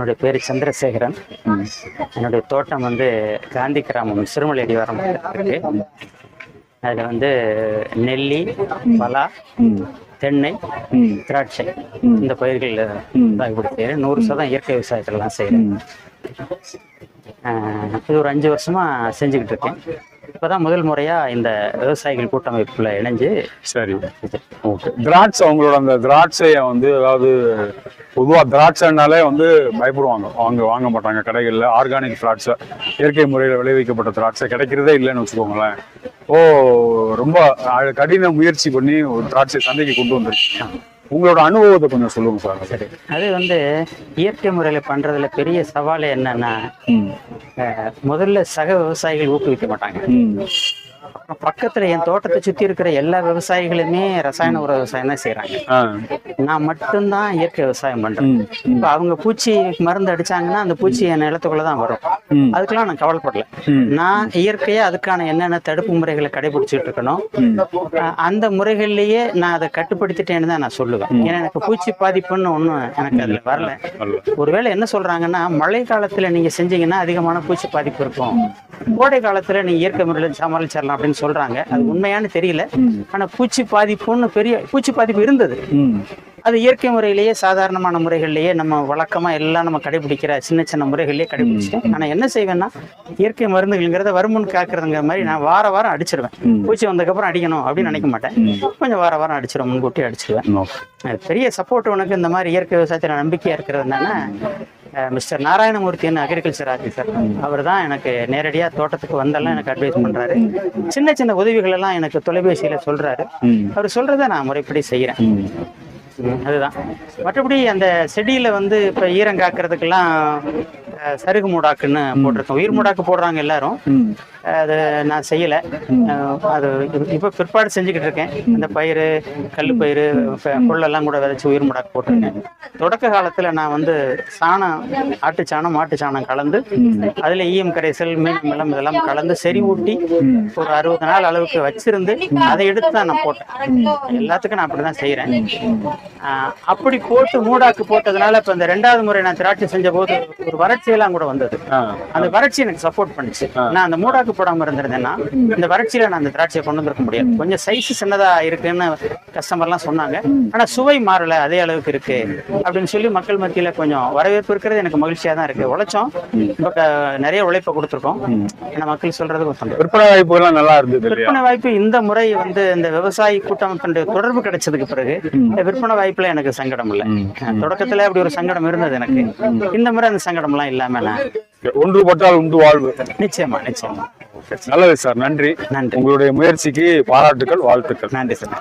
என்னுடைய பேர் சந்திரசேகரன். என்னுடைய தோட்டம் வந்து காந்தி கிராமம் சிறுமலை அடிவாரம் இருக்கு. அதில் வந்து நெல்லி, பலா, தென்னை, திராட்சை இந்த பயிர்கள் சாகுபடி செய்கிறேன். 100% இயற்கை விவசாயத்தில் தான் செய்கிறேன். இது ஒரு 5 வருஷமா செஞ்சுக்கிட்டு இருக்கேன். இப்போதான் முதல் முறையா இந்த விவசாயிகள் கூட்டமைப்புல இணைஞ்சு. சரி, ஓகே. திராட்சை, உங்களோட அந்த திராட்சையை வந்து, அதாவது பொதுவாக திராட்சைனாலே வந்து பயப்படுவாங்க, வாங்க மாட்டாங்க கடைகளில். ஆர்கானிக் திராட்சை, இயற்கை முறையில் விளைவிக்கப்பட்ட திராட்சை கிடைக்கிறதே இல்லைன்னு வச்சுக்கோங்களேன். ரொம்ப கடின முயற்சி பண்ணி ஒரு திராட்சை சந்தைக்கு கொண்டு வந்திருக்கீங்க. உங்களோட அனுபவத்தை கொஞ்சம் சொல்லுங்க சார். சரி, அது வந்து இயற்கை முறையில் பண்றதுல பெரிய சவால் என்னன்னா, முதல்ல சக விவசாயிகள் ஊக்குவிக்க மாட்டாங்க. அப்புறம் பக்கத்துல என் தோட்டத்தை சுத்தி இருக்கிற எல்லா விவசாயிகளுமே ரசாயன உர விவசாயம் தான் செய்யறாங்க. நான் மட்டும்தான் இயற்கை விவசாயம் பண்றேன். இப்ப அவங்க பூச்சி மருந்து அடிச்சாங்கன்னா அந்த பூச்சி என் நிலத்துக்குள்ளதான் வரும். அதுக்கெல்லாம் நான் கவலைப்படல. நான் இயற்கையா அதுக்கான என்னென்ன தடுப்பு முறைகளை கடைபிடிச்சிட்டு இருக்கணும், அந்த முறைகள்லயே நான் அதை கட்டுப்படுத்திட்டேன்னு தான் நான் சொல்லுவேன். ஏன்னா எனக்கு பூச்சி பாதிப்புன்னு ஒன்றும் எனக்கு அதுல வரல. ஒருவேளை என்ன சொல்றாங்கன்னா, மழை காலத்துல நீங்க செஞ்சீங்கன்னா அதிகமான பூச்சி பாதிப்பு இருக்கும், கோடை காலத்துல நீங்க இயற்கை முறையில் சமாளிச்சிடலாம் அப்படின்னு சொல்றாங்க. அது உண்மையானு தெரியல. ஆனா பூச்சி பாதிப்புன்னு பெரிய பூச்சி பாதிப்பு இருந்தது. அது இயற்கை முறையிலேயே சாதாரணமான முறைகள்லயே நம்ம வழக்கமா எல்லாம் நம்ம கடைபிடிக்கிற சின்ன சின்ன முறைகள்லயே கடைபிடிச்சிட்டேன். ஆனா என்ன செய்வேன்னா, இயற்கை மருந்துகள்ங்கிறத வருமுன் காக்குறதுங்கிற மாதிரி நான் வாரம் அடிச்சிருவேன். பூச்சி வந்ததுக்கப்புறம் அடிக்கணும் அப்படின்னு நினைக்க மாட்டேன். கொஞ்சம் வாரம் அடிச்சிருவேன், முன்கூட்டி அடிச்சிருவேன். பெரிய சப்போர்ட் உனக்கு இந்த மாதிரி இயற்கை விவசாயத்துல நம்பிக்கையா இருக்கிறது என்னன்னா, மிஸ்டர் நாராயணமூர்த்தின்னு அக்ரிகல்ச்சர் ஆஃபீஸர், அவர் தான் எனக்கு நேரடியாக தோட்டத்துக்கு வந்தெல்லாம் எனக்கு அட்வைஸ் பண்ணுறாரு. சின்ன சின்ன உதவிகள் எல்லாம் எனக்கு தொலைபேசியில் சொல்கிறாரு. அவர் சொல்கிறத நான் முறைப்படி செய்கிறேன். அதுதான். மற்றபடி அந்த செடியில் வந்து இப்போ ஈரம் காக்கிறதுக்கெல்லாம் சருகு மூடாக்குன்னு போட்டிருக்கோம். உயிர் மூடாக்கு போடுறாங்க எல்லாரும், அது நான் செய்யலை. அது இப்போ பிற்பாடு செஞ்சுக்கிட்டு இருக்கேன். இந்த பயிர், கல் பயிர், புல்லெல்லாம் கூட விதைச்சி உயிர் மூடாக்கு போட்டிருக்கேன். தொடக்க காலத்தில் நான் வந்து சாணம், ஆட்டுச்சாணம், மாட்டுச்சாணம் கலந்து அதில் ஈயம் கரைசல், மீன் மிளம் இதெல்லாம் கலந்து செறி ஊட்டி ஒரு 60 நாள் அளவுக்கு வச்சிருந்து அதை எடுத்து தான் நான் போட்டேன். எல்லாத்துக்கும் நான் அப்படி தான் செய்கிறேன். அப்படி போட்டு மூடாக்கு போட்டதுனால இப்போ இந்த 2வது முறை நான் திராட்சை செஞ்ச போது ஒரு வறட்சியெல்லாம் கூட வந்தது. அந்த வறட்சி எனக்கு சப்போர்ட் பண்ணிச்சு. நான் அந்த மூடாக்கு போடாம இருந்திருந்தேன்னா இந்த வறட்சியில நான் அந்த திராட்சையை கொண்டு வந்திருக்க முடியாது. கொஞ்சம் சைஸ் சின்னதா இருக்குன்னு கஸ்டமர்லாம் சொன்னாங்க. ஆனா சுவை மாறல, அதே அளவுக்கு இருக்கு அப்படின்னு சொல்லி மக்கள் மத்தியில கொஞ்சம் வரவேற்பு இருக்கிறது எனக்கு மகிழ்ச்சியா தான் இருக்கு. உழைச்சோம், நிறைய உழைப்பை கொடுத்துருக்கோம். ஏன்னா மக்கள் சொல்றது விற்பனை வாய்ப்பு எல்லாம் நல்லா இருந்தது. விற்பனை வாய்ப்பு இந்த முறை வந்து இந்த விவசாயி கூட்டமைப்பு தொடர்பு கிடைச்சதுக்கு பிறகு விற்பனை வாய்ப்புல எனக்கு சங்கடம் இல்லை. தொடக்கத்துல அப்படி ஒரு சங்கடம் இருந்தது எனக்கு. இந்த முறை அந்த சங்கடம் எல்லாம் இல்லாம ஒன்றுபட்டால் உண்டு வாழ்வு. நிச்சயமா நிச்சயமா. நல்லது சார், நன்றி. நன்றி. உங்களுடைய முயற்சிக்கு பாராட்டுக்கள், வாழ்த்துக்கள். நன்றி சார்.